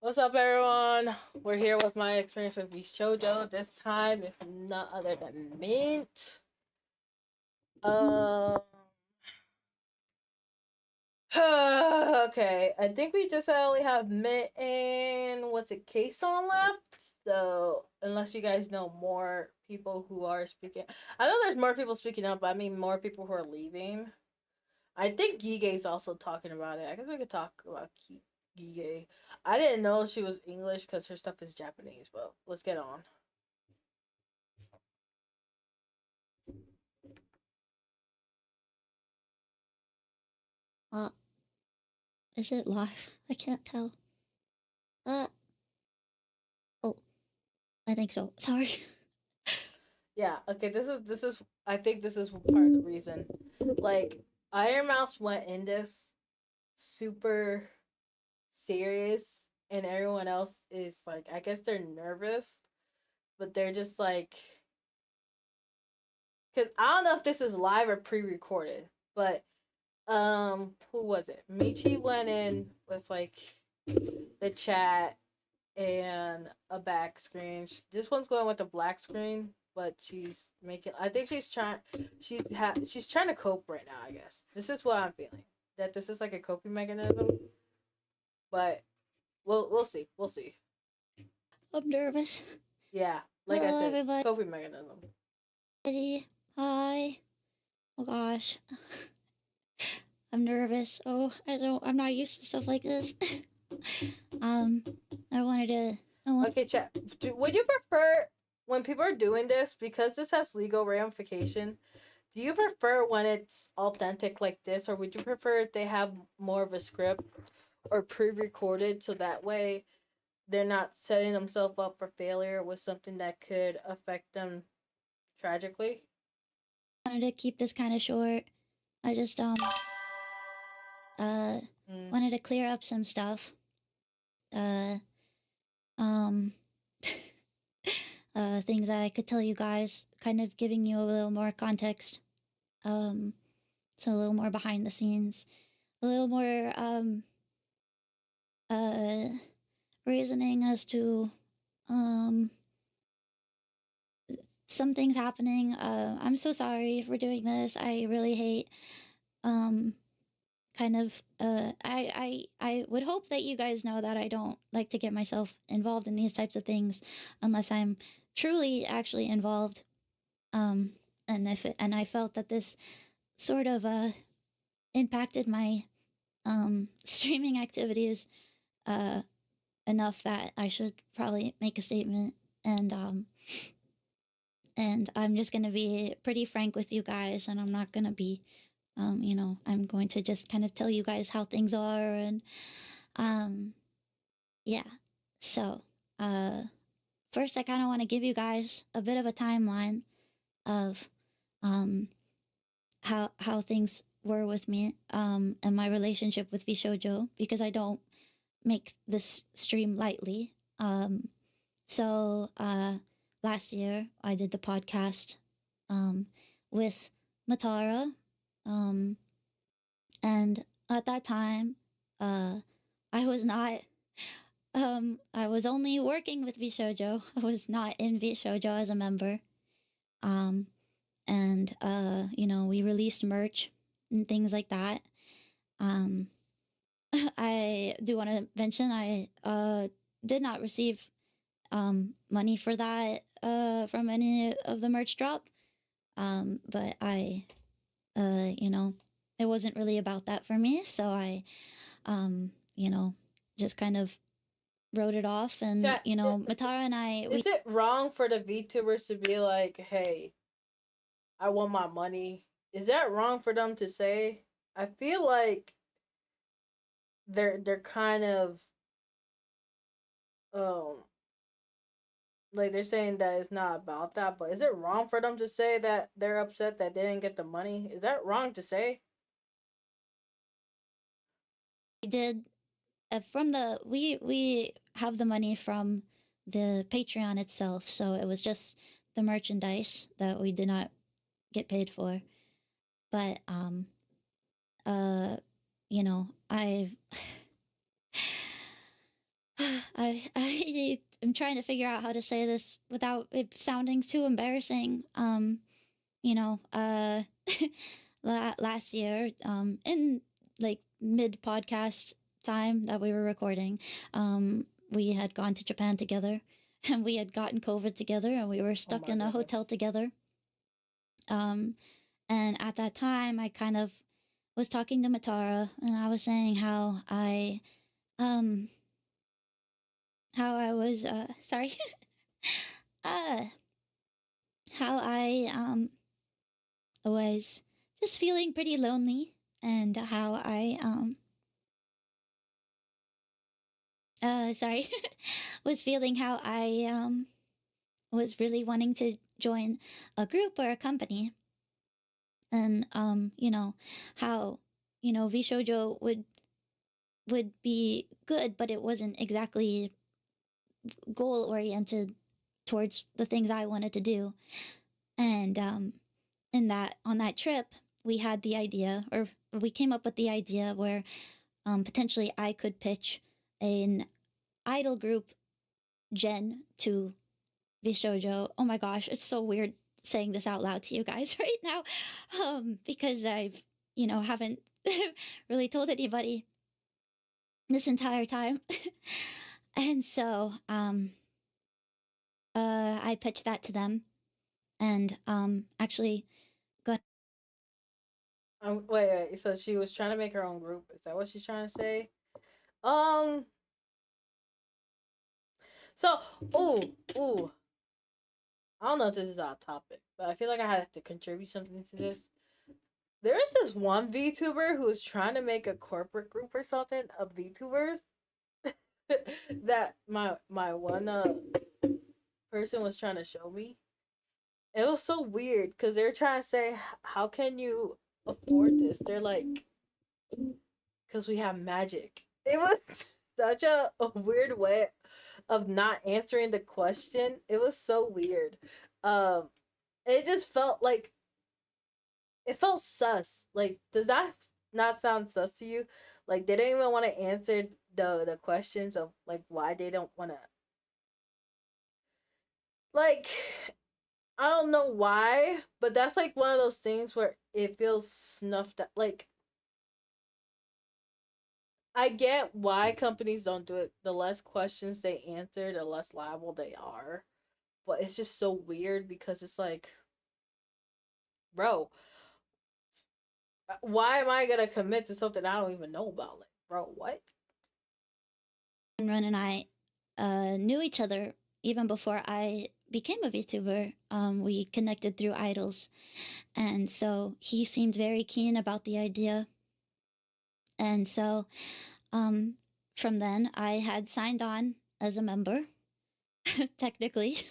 What's up, everyone? We're here with my experience with Vshojo. This time, it's none other than Mint. Um. Okay, I think we just only have Mint and what's it, K-Song left. So, unless you guys know more people who are speaking, I know there's more people speaking up, but I mean more people who are leaving. I think Gige's also talking about it. I guess we could talk about Gige. I didn't know she was English because her stuff is Japanese, but let's get on. Uh, is it live? I can't tell. Uh, oh, I think so. Sorry. Yeah, okay, this is I think this is part of the reason. Like Iron Mouse went in this super serious and everyone else is like, I guess they're nervous, but they're just like, cuz I don't know if this is live or pre-recorded, but who was it? Michi went in with like the chat and a back screen. This one's going with a black screen, but she's making. I think she's trying to cope right now. I guess this is what I'm feeling. That this is like a coping mechanism, but we'll see. We'll see. I'm nervous. Yeah, like I Hello, said, everybody. coping mechanism. Hi. Oh gosh. I'm nervous. I'm not used to stuff like this. um, I wanted to. Okay, chat. Would you prefer when people are doing this, because this has legal ramification? Do you prefer when it's authentic like this, or would you prefer if they have more of a script or pre-recorded so that way they're not setting themselves up for failure with something that could affect them tragically? Wanted to keep this kind of short. I just uh Mm. wanted to clear up some stuff. Uh, um. Things that I could tell you guys, kind of giving you a little more context. Um, so a little more behind the scenes, a little more uh reasoning as to um some things happening. I'm so sorry for doing this. I really hate um kind of I would hope that you guys know that I don't like to get myself involved in these types of things unless I'm truly actually involved. Um and I felt that this sort of impacted my streaming activities uh enough that I should probably make a statement. And I'm just going to be pretty frank with you guys, and I'm not going to be I'm going to just kind of tell you guys how things are. And um yeah. So first I kind of want to give you guys a bit of a timeline of um how things were with me and my relationship with Vshojo, because I don't make this stream lightly. So last year I did the podcast with Matara, um, and at that time, uh, I was not. I was only working with Vshojo. I was not in Vshojo as a member. Um, and we released merch and things like that. Um, I do want to mention I did not receive money for that from any of the merch drop. But it wasn't really about that for me. So I, just kind of wrote it off. And, Chat, Matara and I, we is it wrong for the VTubers to be like, hey, I want my money? Is that wrong for them to say? I feel like they're kind of um like they're saying that it's not about that, but is it wrong for them to say that they're upset that they didn't get the money? Is that wrong to say? did we have the money from the Patreon itself. So it was just the merchandise that we did not get paid for. But, I've I'm trying to figure out how to say this without it sounding too embarrassing. You know, last year, in like mid podcast time that we were recording, we had gone to Japan together, and we had gotten COVID together, and we were Oh stuck my in a hotel goodness. together. Um, and at that time, I kind of was talking to Matara, and I was saying um, how I was, sorry, uh, how I, was just feeling pretty lonely, and how sorry, was feeling how I was really wanting to join a group or a company. And, you know, how, Vshojo would be good, but it wasn't exactly goal oriented towards the things I wanted to do. And in that on that trip, we had the idea, or we came up with the idea where potentially I could pitch an idol group gen to Vshojo. Oh my gosh, it's so weird saying this out loud to you guys right now, because I've haven't really told anybody this entire time. And so I pitched that to them, and actually got Wait. So she was trying to make her own group. Is that what she's trying to say? Um. So, ooh, ooh. I don't know if this is off topic, but I feel like I had to contribute something to this. There is this one VTuber who is trying to make a corporate group or something of VTubers that my one person was trying to show me. It was so weird because they're trying to say, how can you afford this? They're like, because we have magic. It was such a weird way of not answering the question. It was so weird. Um, it just felt like it felt sus. Like, does that not sound sus to you? Like, they didn't even want to answer the questions of like why they don't want to. Like, I don't know why, but that's like one of those things where it feels snuffed out. Like, I get why companies don't do it. The less questions they answer, the less liable they are. But it's just so weird because it's like, bro, why am I gonna commit to something I don't even know about? Like, bro, what? Run and I knew each other even before I became a VTuber. We connected through idols, and so he seemed very keen about the idea. And so um, from then, I had signed on as a member, technically,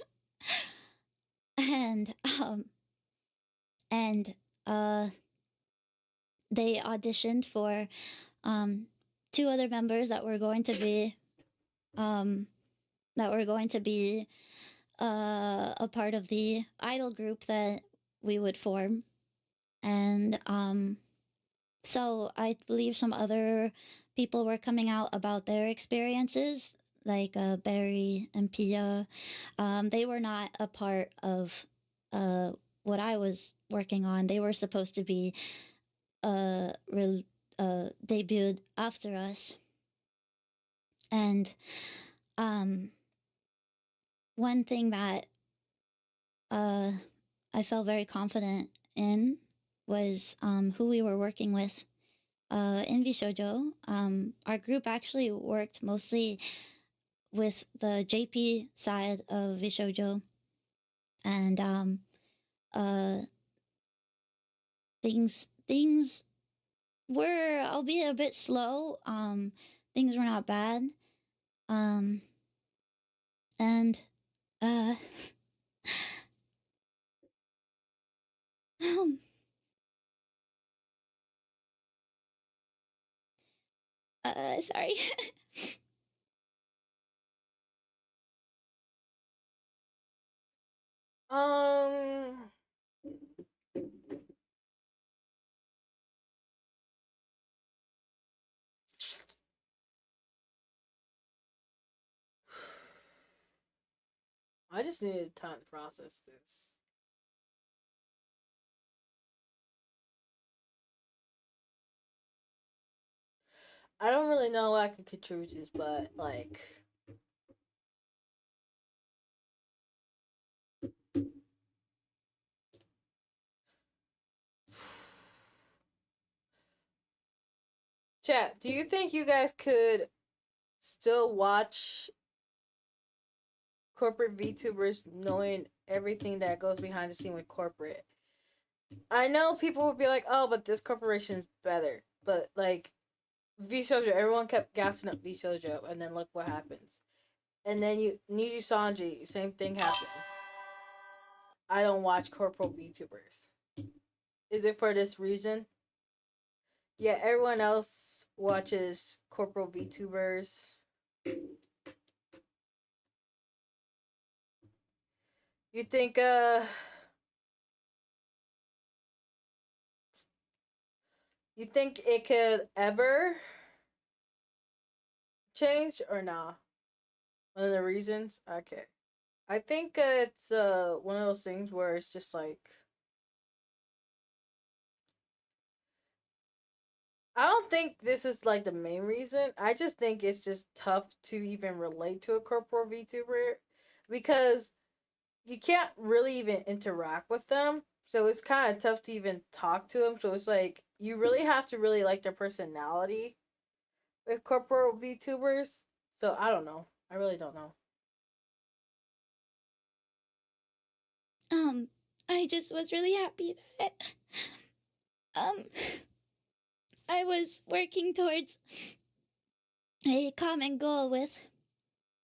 and and uh, they auditioned for um, two other members um, that were going to be a part of the idol group that we would form. And so I believe some other people were coming out about their experiences, like Barry and Pia. They were not a part of uh, what I was working on. They were supposed to be debuted after us. And um, one thing that uh, I felt very confident in was who we were working with in Vshojo. Our group actually worked mostly with the JP side of Vshojo, and uh, things were, albeit a bit slow. Things were not bad, um, and uh, sorry. Um, I just needed time to process this. I don't really know what I could contribute to this, but like, chat. Do you think you guys could still watch corporate VTubers knowing everything that goes behind the scene with corporate? I know people would be like, "Oh, but this corporation is better," but like Vshojo, everyone kept gassing up Vshojo, and then look what happens. And then Niyu Sanji, same thing happened. I don't watch corporal VTubers. Is it for this reason? Yeah, everyone else watches corporal VTubers. You think you think it could ever change or not? One of the reasons? Okay. I think it's one of those things where it's just like I don't think this is like the main reason. I just think it's just tough to even relate to a corporal VTuber because you can't really even interact with them. So it's kind of tough to even talk to them. So it's like you really have to really like their personality with corporal VTubers. So I don't know. I really don't know. I just was really happy that um I was working towards a common goal with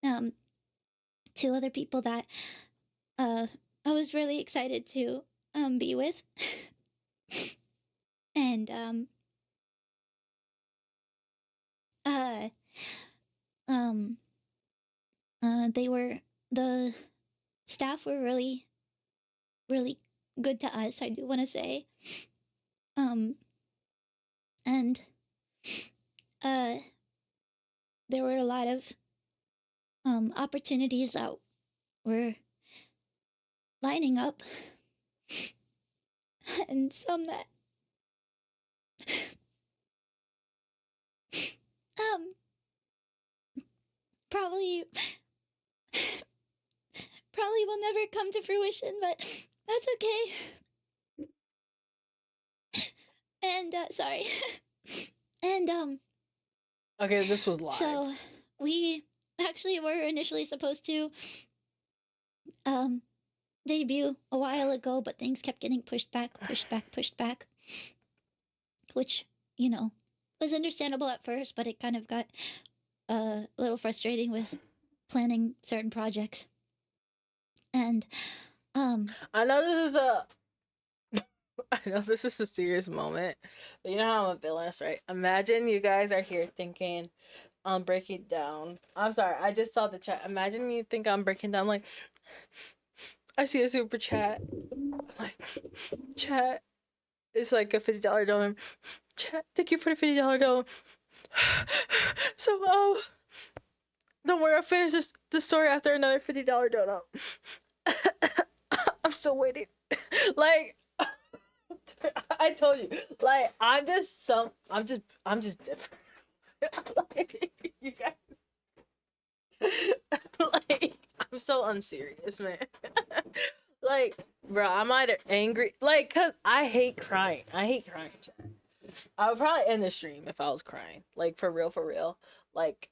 um two other people that I was really excited to be with. And uh um they were the staff were really good to us, I do want to say. Um and uh there were a lot of opportunities that were lining up and some that um probably probably will never come to fruition, but that's okay. And sorry. And Okay, this was live. so we actually were initially supposed to um debut a while ago, but things kept getting pushed back, which, you know, was understandable at first, but it kind of got a little frustrating with planning certain projects. And I know this is a I know this is a serious moment, but you know how I'm a villainous, right? Imagine you guys are here thinking I'm breaking down. I'm sorry, I just saw the chat. Imagine you think I'm breaking down like I see a super chat. Like chat. It's like a $50 donor. Chat, thank you for the $50 donor. So don't worry, I'll finish the story after another $50 donut. I'm still waiting. Like I told you, like I'm just different. Like, you guys, like I'm so unserious, man. Like, bro, I'm either angry, like, cause I hate crying. I hate crying. Chat. I would probably end the stream if I was crying, like for real, for real. Like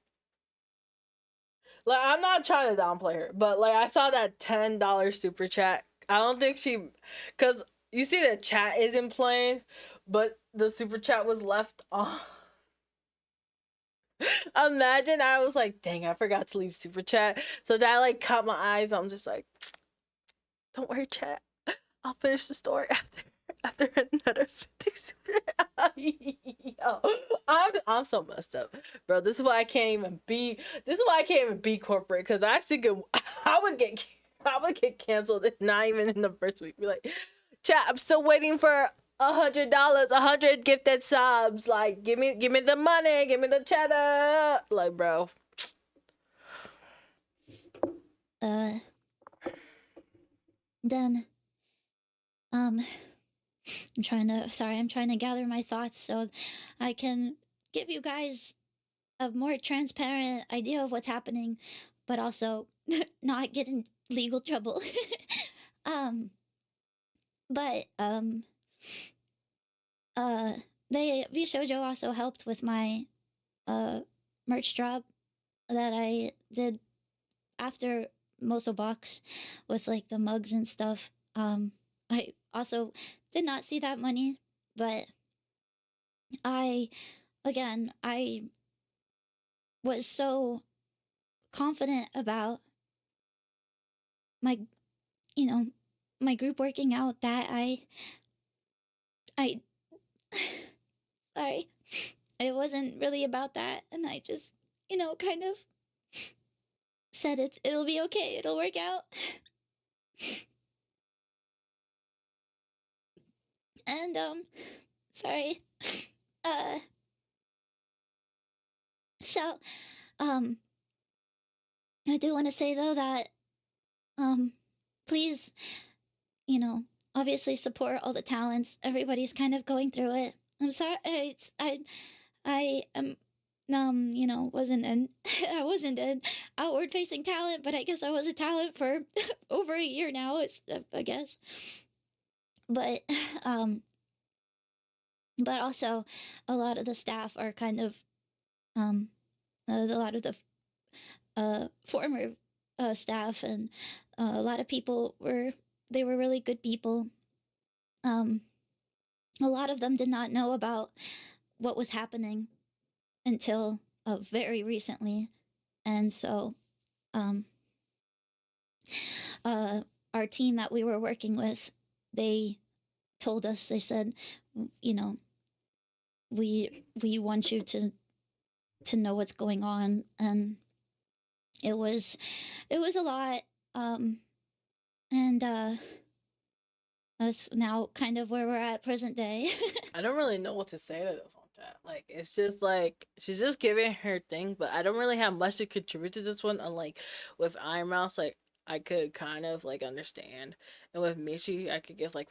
I'm not trying to downplay her, but like I saw that $10 super chat. I don't think she, cause you see the chat isn't playing, but the super chat was left on. Imagine I was like, dang, I forgot to leave super chat. So that like caught my eyes. I'm just like, don't worry, chat. I'll finish the story after another 50 super. Yo, I'm so messed up, bro. This is why I can't even be. This is why I can't even be corporate because I think I would get canceled. Not even in the first week. Be like, chat. I'm still waiting for $100, 100 gifted subs. Like, give me the money, give me the cheddar. Like, bro. uh Then I'm trying to gather my thoughts so I can give you guys a more transparent idea of what's happening, but also not get in legal trouble. um, but uh, they Vshojo also helped with my merch drop that I did after Moso Box with like the mugs and stuff. I also did not see that money, but I I was so confident about my you know my group working out that I sorry, it wasn't really about that, and I just kind of said it'll be okay, it'll work out. And sorry. uh so um I do want to say though that um please, you know obviously support all the talents. Everybody's kind of going through it. I'm sorry. I am wasn't an I wasn't an outward facing talent, but I guess I was a talent for over a year now. It's I guess, but um, but also a lot of the staff are kind of a lot of the former staff, and a lot of people were really good people. Um, a lot of them did not know about what was happening until very recently, and so um, uh, our team that we were working with, they told us, they said, you know, we want you to know what's going on, and it was a lot, and that's now kind of where we're at present day. I don't really know what to say to this one, chat. Like, it's just like she's just giving her thing, but I don't really have much to contribute to this one. Unlike with Iron Mouse, like I could kind of like understand, and with Michi, I could give like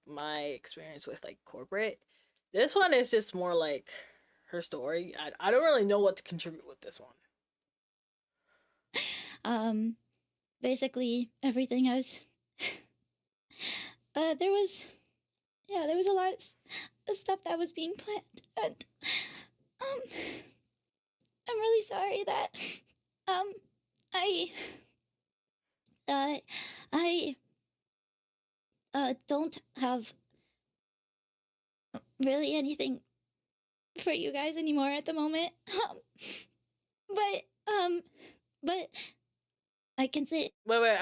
my experience with like corporate. This one is just more like her story. I don't really know what to contribute with this one. um, Basically everything is. There was there was a lot of stuff that was being planned, and um, I'm really sorry that um I uh I don't have really anything for you guys anymore at the moment. But but I can say Wait.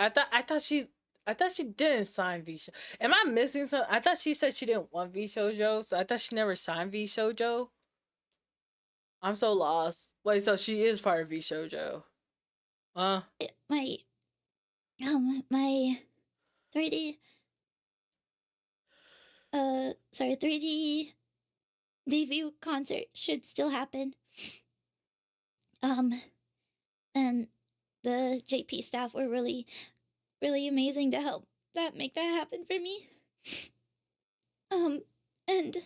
I thought she didn't sign Vshojo. Am I missing something? I thought she said she didn't want Vshojo, so I thought she never signed Vshojo. I'm so lost. Wait, so she is part of Vshojo? my my 3D 3D debut concert should still happen. Um and the JP staff were really amazing to help make that happen for me. And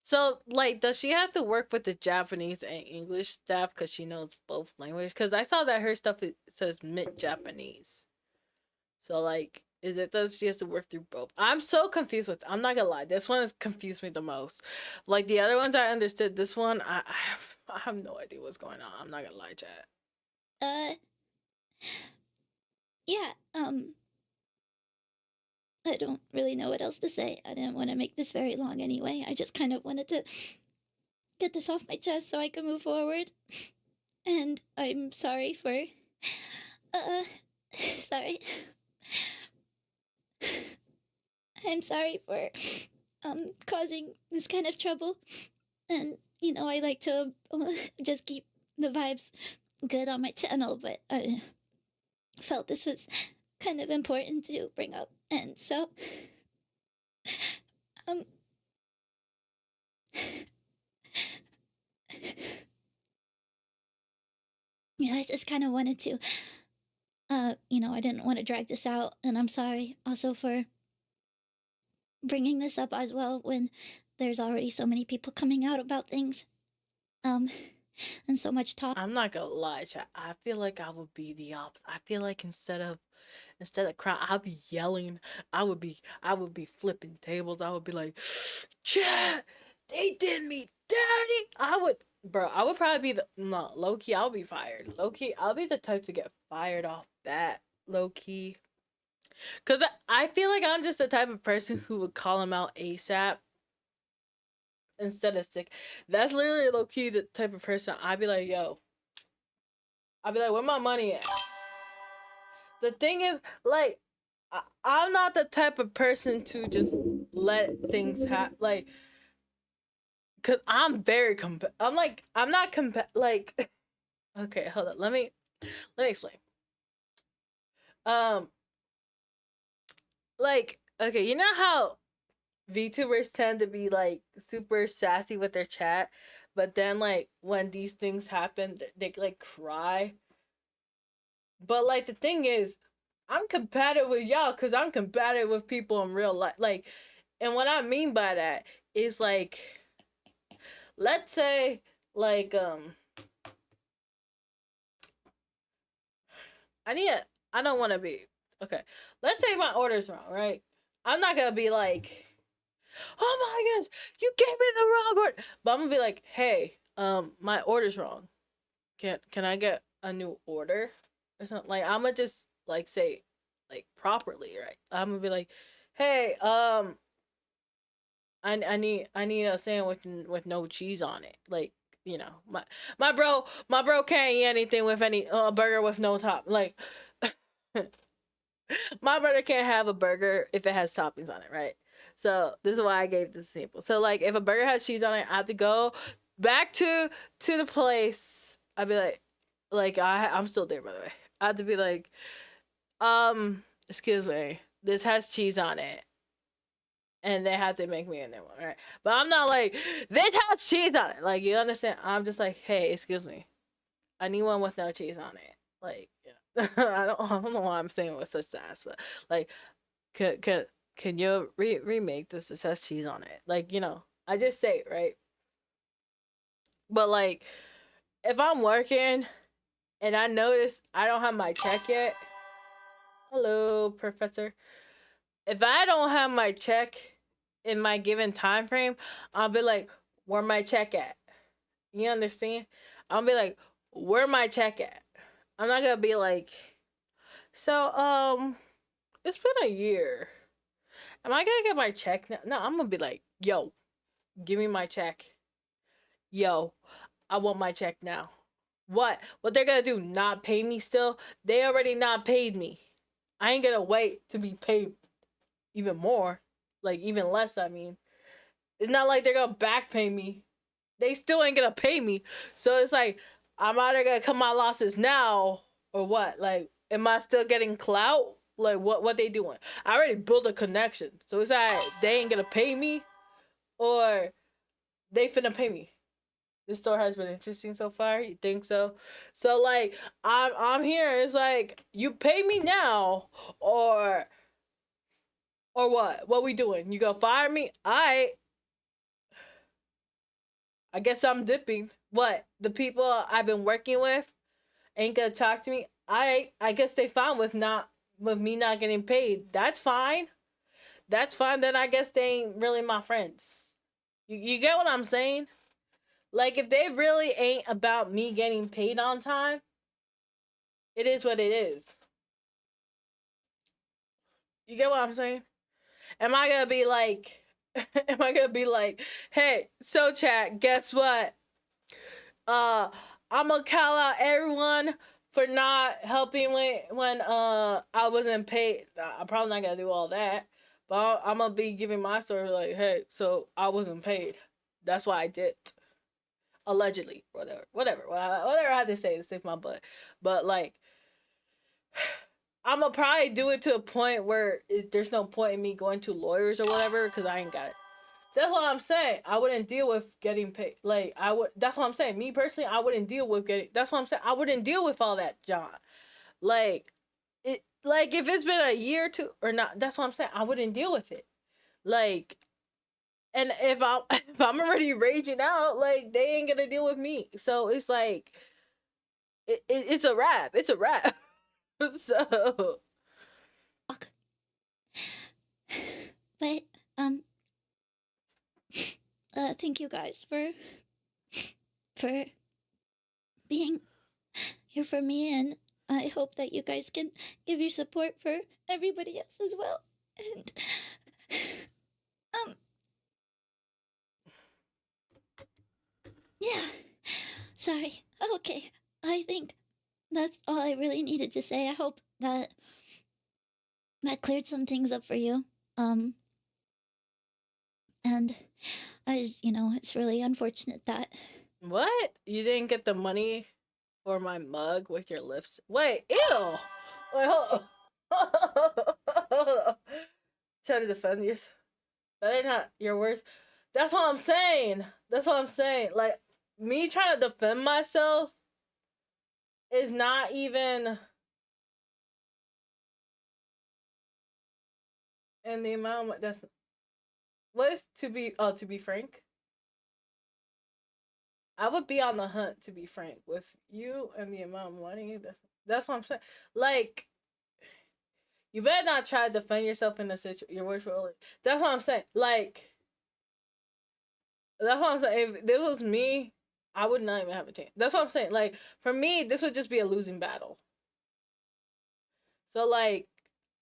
So, like, does she have to work with the Japanese and English staff because she knows both language? Because I saw that her stuff says mid Japanese. So, like, is it that she has to work through both? I'm so confused with. I'm not gonna lie, this one has confused me the most. Like the other ones, I understood. This one, I have no idea what's going on. I'm not gonna lie, chat. uh yeah, I don't really know what else to say. I didn't want to make this very long anyway. I just kind of wanted to get this off my chest so I can move forward. And I'm sorry for uh sorry. I'm sorry for causing this kind of trouble. And I like to just keep the vibes good on my channel, but I felt this was kind of important to bring up. And so um Yeah, I just kind of wanted to, I didn't want to drag this out, and I'm sorry also for bringing this up as well when there's already so many people coming out about things, um, and so much talk. I'm not gonna lie, chat. I feel like I would be the opposite. I feel like instead of crying, I'd be yelling. I would be flipping tables. I would be like, chat, they did me dirty. I would probably be the no low key. I'll be fired. Low key, I'll be the type to get fired off that low key. Cause I feel like I'm just the type of person who would call him out ASAP instead of stick. That's literally low key the type of person I'd be like, yo. I'd be like, where my money at? The thing is, like, I'm not the type of person to just let things happen. Like, cause I'm very I'm like, I'm not like. Okay, hold on. Let me explain. Um, like, okay, you know how VTubers tend to be like super sassy with their chat, but then like when these things happen, they like cry. But like the thing is, I'm competitive with y'all because I'm competitive with people in real life. Like, and what I mean by that is like, let's say, like, I don't want to be, okay. Let's say my order's wrong, right? I'm not gonna be like, oh my gosh, you gave me the wrong order. But I'm gonna be like, hey, my order's wrong. Can I get a new order or something? Like I'm gonna just like say like properly, right? I'm gonna be like, hey, I need a sandwich with no cheese on it. Like my bro can't eat anything with any a burger with no top. Like my brother can't have a burger if it has toppings on it, right? So this is why I gave this example. So like if a burger has cheese on it, I have to go back to the place. I'd be like I'm still there by the way. I have to be like, excuse me, this has cheese on it. And they had to make me a new one, right? But I'm not like, this has cheese on it. Like, you understand? I'm just like, hey, excuse me. I need one with no cheese on it. Like, yeah. I don't know why I'm saying it with such sass, but like, could can you remake this? This has cheese on it. Like, I just say it, right? But like, if I'm working and I notice I don't have my check yet, hello, professor. If I don't have my check in my given time frame, I'll be like, where my check at? You understand? I'll be like, where my check at? I'm not gonna be like, so it's been a year. Am I gonna get my check now? No, I'm gonna be like, yo, give me my check. Yo, I want my check now. What they're gonna do? Not pay me still? They already not paid me. I ain't gonna wait to be paid even more. Like even less, I mean. It's not like they're gonna back pay me. They still ain't gonna pay me. So it's like I'm either gonna cut my losses now or what? Like, am I still getting clout? Like what they doing? I already built a connection. So it's like they ain't gonna pay me or they finna pay me. This story has been interesting so far. You think so? So like I'm here. It's like you pay me now or what? What we doing? You gonna fire me? I guess I'm dipping. What? The people I've been working with ain't gonna talk to me. I guess they fine with me not getting paid. That's fine. That's fine. Then I guess they ain't really my friends. You get what I'm saying? Like if they really ain't about me getting paid on time, it is what it is. You get what I'm saying? Am I gonna be like am I gonna be like, hey, so chat, guess what? uh I'm gonna call out everyone for not helping when I wasn't paid. I'm probably not gonna do all that, but I'm gonna be giving my story like, hey, so I wasn't paid. That's why I dipped. Allegedly, whatever I had to say to save my butt. But like, I'm gonna probably do it to a point where there's no point in me going to lawyers or whatever because I ain't got it. That's what I'm saying. I wouldn't deal with getting paid. Like I would. That's what I'm saying. Me personally, I wouldn't deal with getting. That's what I'm saying. I wouldn't deal with all that, John. Like it. Like if it's been a year or two or not. That's what I'm saying. I wouldn't deal with it. Like, and if I'm if I'm already raging out, like they ain't gonna deal with me. So it's like it's a wrap. It's a wrap. So But thank you guys for being here for me, and I hope that you guys can give your support for everybody else as well. And yeah. Sorry. Okay. I think that's all I really needed to say. I hope that cleared some things up for you. And it's really unfortunate that what? You didn't get the money for my mug with your lips? Wait, ew. Wait, hold on. Try to defend yourself. That ain't not your words. That's what I'm saying. That's what I'm saying. Like me trying to defend myself is not even in the amount. That's what is to be. Oh, to be frank, I would be on the hunt. To be frank with you and the amount of money. That's what I'm saying. Like you better not try to defend yourself in a situation. Your words were. That's what I'm saying. Like that's what I'm saying. If this was me, I would not even have a chance. That's what I'm saying. Like for me, this would just be a losing battle. So like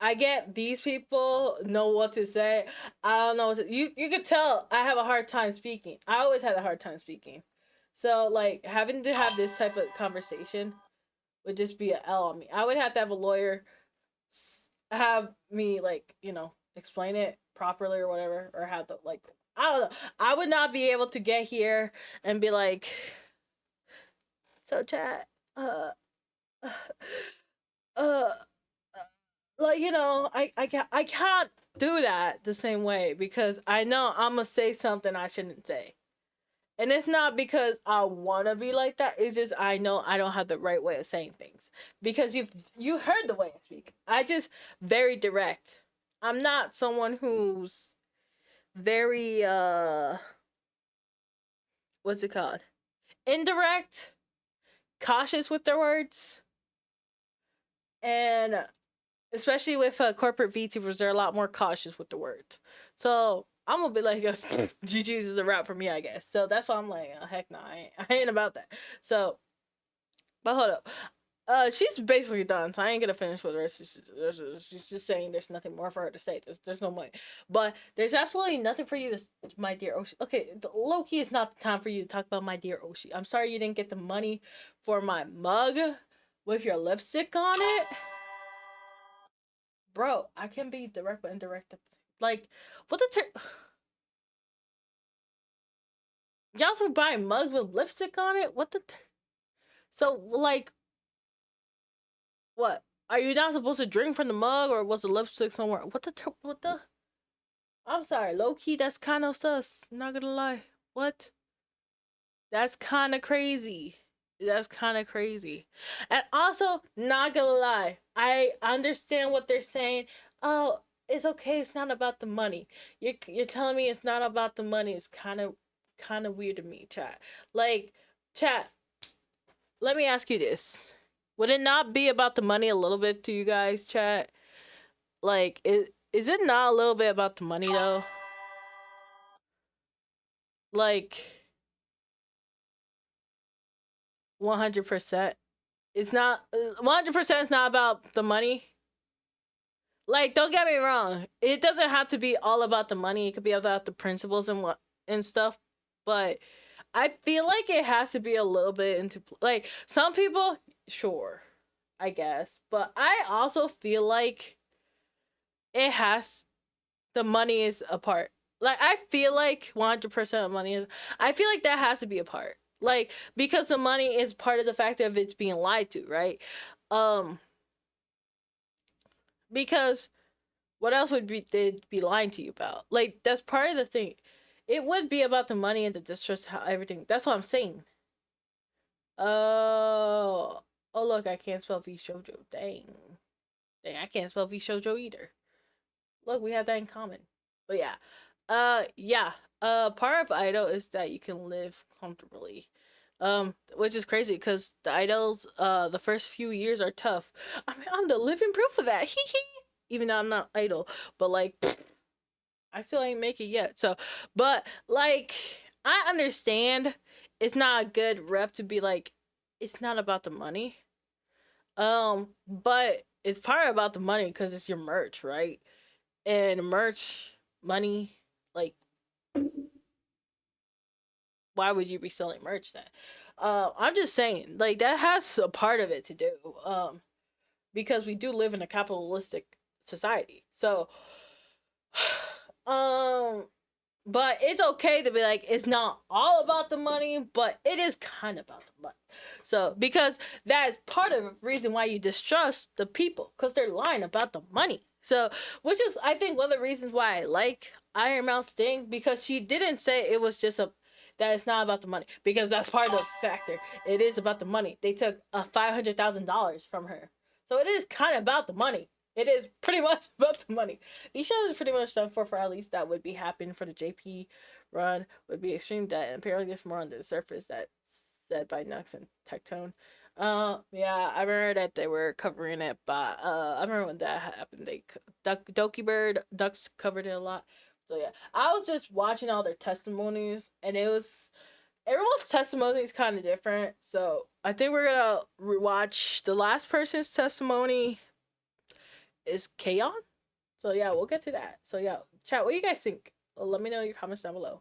I get these people know what to say. I don't know what to, you could tell I have a hard time speaking. I always had a hard time speaking. So like having to have this type of conversation would just be a L on me. I would have to have a lawyer have me like, explain it properly or whatever, or have the like I don't know. I would not be able to get here and be like, so chat, uh, uh, like I can't do that the same way because I know I'm gonna say something I shouldn't say, and it's not because I want to be like that. It's just I know I don't have the right way of saying things because you heard the way I speak. I just very direct. I'm not someone who's very what's it called, indirect, cautious with their words, and especially with corporate VTubers, they're a lot more cautious with the words. So I'm gonna be like, GG's is a wrap for me, I guess. So that's why I'm like, oh, heck no, I ain't about that. So, but hold up. She's basically done, so I ain't gonna finish with her. She's just saying there's nothing more for her to say. There's no way. But there's absolutely nothing for you to, my dear Oshi. Okay, low key is not the time for you to talk about my dear Oshi. I'm sorry you didn't get the money for my mug with your lipstick on it. Bro, I can be direct but indirect. Like, what the y'all were buying mugs with lipstick on it? What the so like what? Are you not supposed to drink from the mug or was the lipstick somewhere? What the? I'm sorry, low key. That's kind of sus. Not gonna lie. What? That's kind of crazy. That's kind of crazy. And also, not gonna lie, I understand what they're saying. Oh, it's okay. It's not about the money. You're telling me it's not about the money. It's kind of weird to me, chat. Like, chat. Let me ask you this: would it not be about the money a little bit to you guys, chat? Like, is it not a little bit about the money though? Like, 100%. It's not 100%. It's not about the money. Like, don't get me wrong. It doesn't have to be all about the money. It could be about the principles and what and stuff. But I feel like it has to be a little bit into like some people, sure, I guess. But I also feel like it has the money is a part. Like I feel like 100% of money is. I feel like that has to be a part. Like because the money is part of the fact of it's being lied to, right? Um, because what else would be they'd be lying to you about? Like that's part of the thing. It would be about the money and the distrust, how everything. That's what I'm saying. Oh, oh look, I can't spell Vshojo. Dang, I can't spell Vshojo either. Look, we have that in common. But yeah, yeah. Part of idol is that you can live comfortably, which is crazy because the idols, the first few years are tough. I mean, I'm the living proof of that. Hee hee. Even though I'm not idol, but like, I still ain't make it yet. So, but like, I understand it's not a good rep to be like, it's not about the money. But it's part about the money because it's your merch, right? And merch money, like, why would you be selling merch then? I'm just saying, like, that has a part of it to do. Because we do live in a capitalistic society. So, um, but it's okay to be like, it's not all about the money, but it is kind of about the money. So, because that is part of the reason why you distrust the people, because they're lying about the money. So, which is, I think, one of the reasons why I like Iron Mouse Sting, because she didn't say it was just that it's not about the money, because that's part of the factor. It is about the money. They took $500,000 from her. So, it is kind of about the money. It is pretty much about the money. These shows are pretty much done for at least that would be happening for the JP run would be extreme debt, and apparently there's more under the surface that's said by Nux and Tectone. Yeah, I remember that they were covering it, but I remember when that happened. Doki Bird Ducks covered it a lot. So yeah, I was just watching all their testimonies, and it was everyone's testimony is kind of different. So I think we're gonna rewatch the last person's testimony is Kaon. So yeah, we'll get to that. So yeah, chat. What do you guys think? Let me know in your comments down below.